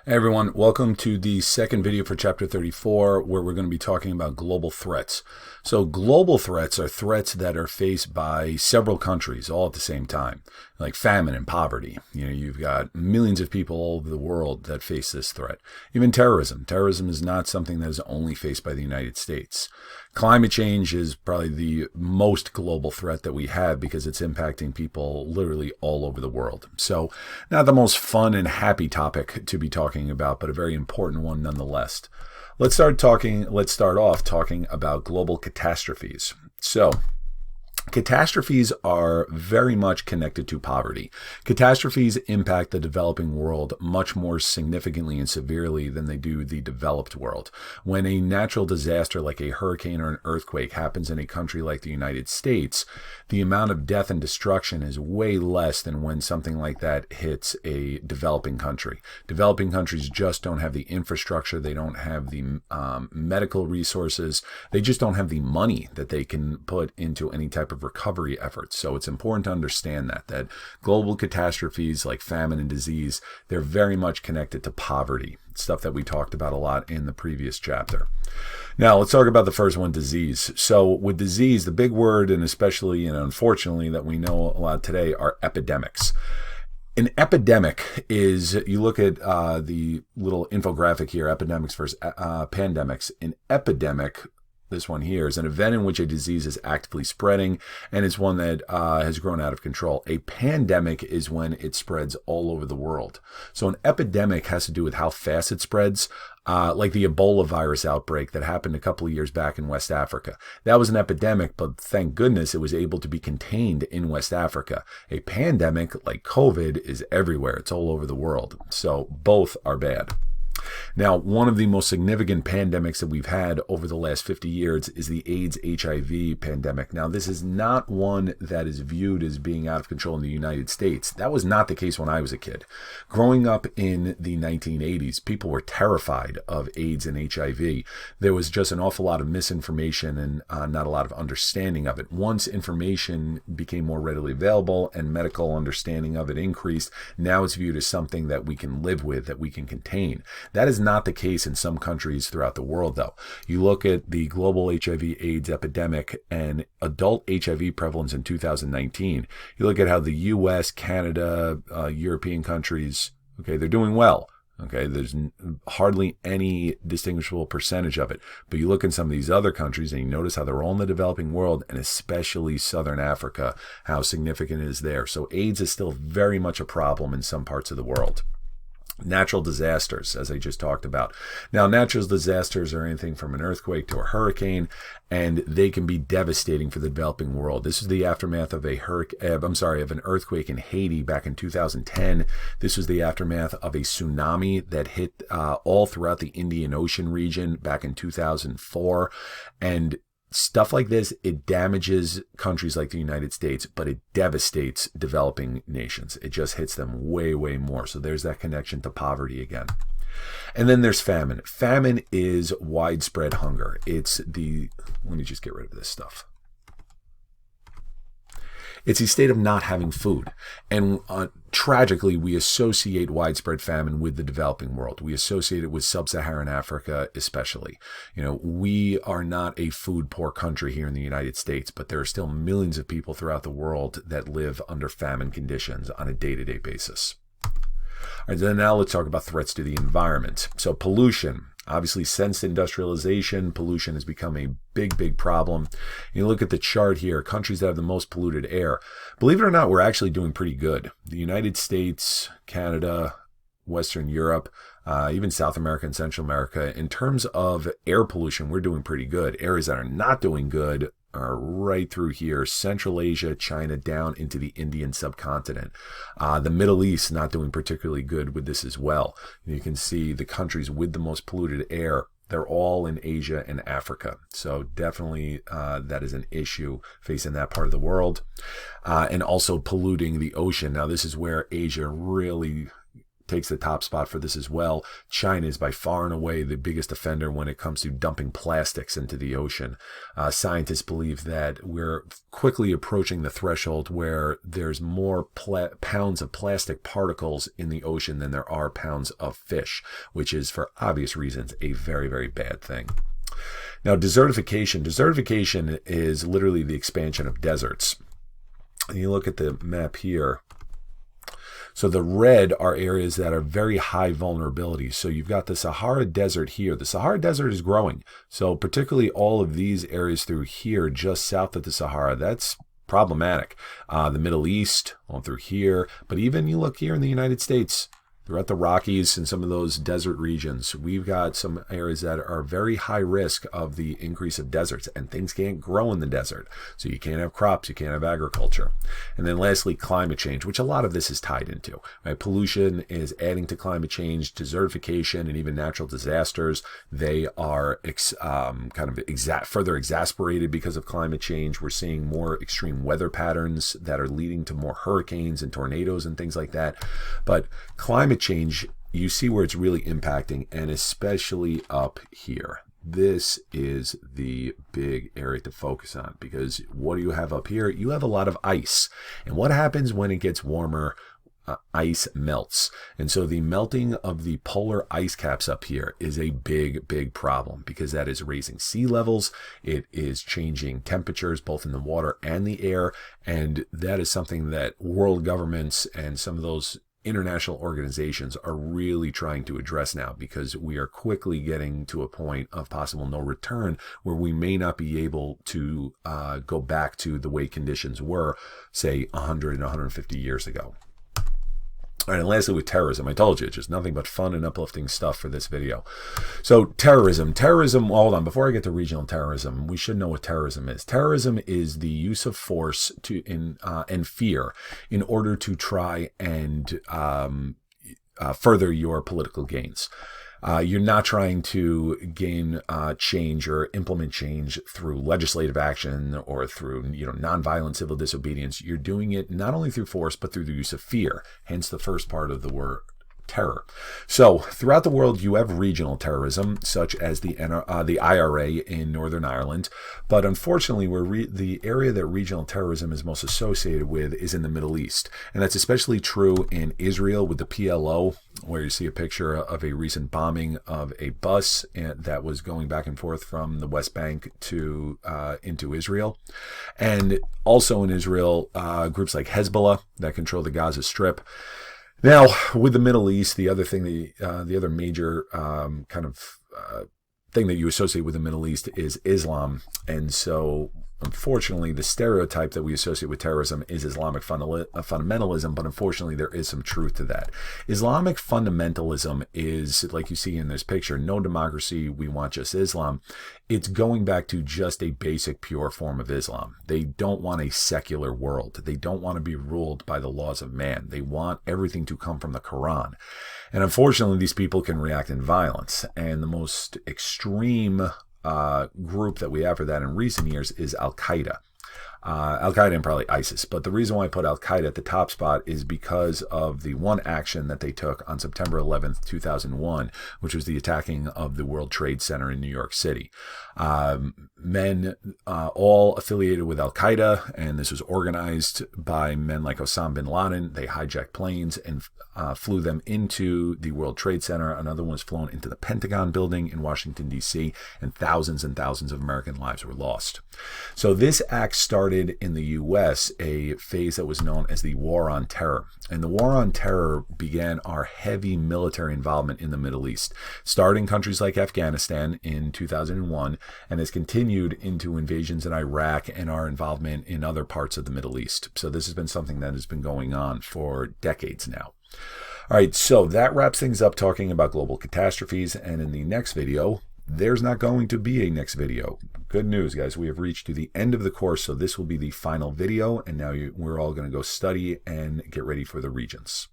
Hey everyone, welcome to the second video for chapter 34, where we're going to be talking about global threats. So global threats are threats that are faced by several countries all at the same time, like famine and poverty. You've got millions of people all over the world that face this threat. Even terrorism. Terrorism is not something that is only faced by the United States. Climate change is probably the most global threat that we have because it's impacting people literally all over the world. So not the most fun and happy topic to be talking about, but a very important one nonetheless. Let's start off talking about global catastrophes. So catastrophes are very much connected to poverty. Catastrophes impact the developing world much more significantly and severely than they do the developed world. When a natural disaster like a hurricane or an earthquake happens in a country like the United States, the amount of death and destruction is way less than when something like that hits a developing country. Developing countries just don't have the infrastructure, they don't have the medical resources, they just don't have the money that they can put into any type of recovery efforts. So it's important to understand that global catastrophes like famine and disease, they're very much connected to poverty, stuff that we talked about a lot in the previous chapter. Now let's talk about the first one, disease. So with disease, the big word, and especially unfortunately that we know a lot today, are epidemics. An epidemic is, you look at the little infographic here, epidemics versus pandemics. An epidemic, this one here, is an event in which a disease is actively spreading and it's one that has grown out of control. A pandemic is when it spreads all over the world. So an epidemic has to do with how fast it spreads, like the Ebola virus outbreak that happened a couple of years back in West Africa. That was an epidemic, but thank goodness it was able to be contained in West Africa. A pandemic like COVID is everywhere. It's all over the world. So both are bad. Now, one of the most significant pandemics that we've had over the last 50 years is the AIDS HIV pandemic. Now, this is not one that is viewed as being out of control in the United States. That was not the case when I was a kid. Growing up in the 1980s, people were terrified of AIDS and HIV. There was just an awful lot of misinformation and not a lot of understanding of it. Once information became more readily available and medical understanding of it increased, now it's viewed as something that we can live with, that we can contain. That is not the case in some countries throughout the world, though. You look at the global HIV/AIDS epidemic and adult HIV prevalence in 2019. You look at how the US, Canada, European countries, okay, they're doing well. Okay, there's hardly any distinguishable percentage of it. But you look in some of these other countries and you notice how they're all in the developing world, and especially Southern Africa, how significant it is there. So AIDS is still very much a problem in some parts of the world. Natural disasters, as I just talked about. Now, natural disasters are anything from an earthquake to a hurricane, and they can be devastating for the developing world. This is the aftermath of of an earthquake in Haiti back in 2010. This was the aftermath of a tsunami that hit all throughout the Indian Ocean region back in 2004. And stuff like this, it damages countries like the United States, but it devastates developing nations. It just hits them way, way more. So there's that connection to poverty again. And then there's famine. Famine is widespread hunger. Let me just get rid of this stuff. It's a state of not having food. And tragically, we associate widespread famine with the developing world. We associate it with sub-Saharan Africa especially. We are not a food-poor country here in the United States, but there are still millions of people throughout the world that live under famine conditions on a day-to-day basis. All right, then now let's talk about threats to the environment. So pollution. Obviously, since industrialization, pollution has become a big, big problem. You look at the chart here, countries that have the most polluted air. Believe it or not, we're actually doing pretty good. The United States, Canada, Western Europe, even South America and Central America, in terms of air pollution, we're doing pretty good. Areas that are not doing good are right through here, Central Asia, China, down into the Indian subcontinent. The Middle East not doing particularly good with this as well. You can see the countries with the most polluted air, they're all in Asia and Africa. So definitely that is an issue facing that part of the world. And also polluting the ocean. Now this is where Asia really takes the top spot for this as well. China is by far and away the biggest offender when it comes to dumping plastics into the ocean. Scientists believe that we're quickly approaching the threshold where there's more pounds of plastic particles in the ocean than there are pounds of fish, which is, for obvious reasons, a very, very bad thing. Now, desertification. Desertification is literally the expansion of deserts. And you look at the map here. So the red are areas that are very high vulnerability. So you've got the Sahara Desert here. The Sahara Desert is growing. So particularly all of these areas through here, just south of the Sahara, that's problematic. The Middle East, on through here. But even you look here in the United States, throughout the Rockies and some of those desert regions, we've got some areas that are very high risk of the increase of deserts, and things can't grow in the desert. So you can't have crops, you can't have agriculture. And then lastly, climate change, which a lot of this is tied into. Right? Pollution is adding to climate change, desertification, and even natural disasters. They are further exasperated because of climate change. We're seeing more extreme weather patterns that are leading to more hurricanes and tornadoes and things like that. But climate change, you see where it's really impacting, and especially up here. This is the big area to focus on, because what do you have up here? You have a lot of ice. And what happens when it gets warmer? Ice melts. And so the melting of the polar ice caps up here is a big, big problem, because that is raising sea levels. It is changing temperatures both in the water and the air. And that is something that world governments and some of those international organizations are really trying to address now, because we are quickly getting to a point of possible no return where we may not be able to go back to the way conditions were, say, 100 and 150 years ago. All right, and lastly, with terrorism, I told you, it's just nothing but fun and uplifting stuff for this video. So terrorism, hold on, before I get to regional terrorism, we should know what terrorism is. Terrorism is the use of force and fear in order to try and further your political gains. You're not trying to gain change or implement change through legislative action or through nonviolent civil disobedience. You're doing it not only through force, but through the use of fear, hence the first part of the word terror. So throughout the world, you have regional terrorism, such as the IRA in Northern Ireland. But unfortunately, the area that regional terrorism is most associated with is in the Middle East. And that's especially true in Israel with the PLO, where you see a picture of a recent bombing of a bus that was going back and forth from the West Bank to into Israel. And also in Israel, groups like Hezbollah that control the Gaza Strip. Now, with the Middle East, the other thing, the other major thing that you associate with the Middle East is Islam. And so, unfortunately, the stereotype that we associate with terrorism is Islamic fundamentalism, but unfortunately, there is some truth to that. Islamic fundamentalism is, like you see in this picture, no democracy, we want just Islam. It's going back to just a basic, pure form of Islam. They don't want a secular world. They don't want to be ruled by the laws of man. They want everything to come from the Quran. And unfortunately, these people can react in violence. And the most extreme group that we have for that in recent years is Al-Qaeda. Al-Qaeda and probably ISIS. But the reason why I put Al-Qaeda at the top spot is because of the one action that they took on September 11th, 2001, which was the attacking of the World Trade Center in New York City. Men all affiliated with Al-Qaeda, and this was organized by men like Osama bin Laden. They hijacked planes and flew them into the World Trade Center. Another one was flown into the Pentagon building in Washington, D.C., and thousands of American lives were lost. So this act started in the U.S. a phase that was known as the War on Terror. And the War on Terror began our heavy military involvement in the Middle East, starting countries like Afghanistan in 2001, and has continued into invasions in Iraq and our involvement in other parts of the Middle East. So this has been something that has been going on for decades now. All right, so that wraps things up talking about global catastrophes. And in the next video, there's not going to be a next video. Good news, guys. We have reached to the end of the course, so this will be the final video. And now we're all going to go study and get ready for the regions.